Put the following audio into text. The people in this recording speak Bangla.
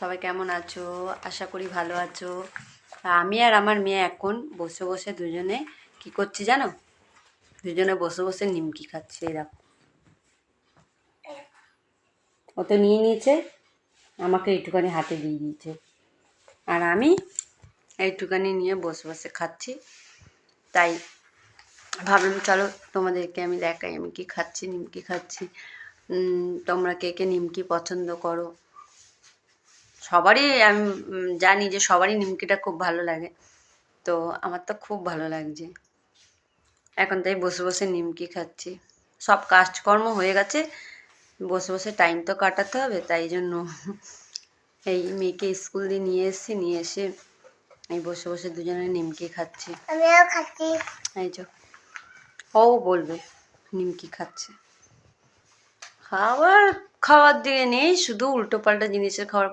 সবাই কেমন আছো? আশা করি ভালো আছো। আমি আর আমার মেয়ে এখন বসে বসে দুজনে কি করছি জানো? দুজনে বসে বসে নিমকি খাচ্ছি। এই দেখো, ও তো নিয়ে নিয়েছে, আমাকে একটুখানি হাতে দিয়ে দিয়েছে, আর আমি একটুখানি নিয়ে বসে বসে খাচ্ছি। তাই ভাবলাম চলো তোমাদেরকে আমি দেখাই আমি কি খাচ্ছি, নিমকি খাচ্ছি। তোমরা কে কে নিমকি পছন্দ করো? সবারই আমি জানি যে সবারই নিমকিটা খুব ভালো লাগে, তো আমার তো খুব ভালো লাগছে। এখন তাই বসে বসে নিমকি খাচ্ছি। সব কাজকর্ম হয়ে গেছে, বসে বসে টাইম তো কাটাতে হবে, তাই জন্য এই মেয়েকে স্কুল দিয়ে নিয়ে এসেছি, নিয়ে এসে এই বসে বসে দুজনে নিমকি খাচ্ছি। আমিও খাচ্ছি। এই যে ও বলবে নিমকি খাচ্ছে। খাওয়ার খাওয়ার দিকে নেই, শুধু উল্টো পাল্টা জিনিসের খাওয়ার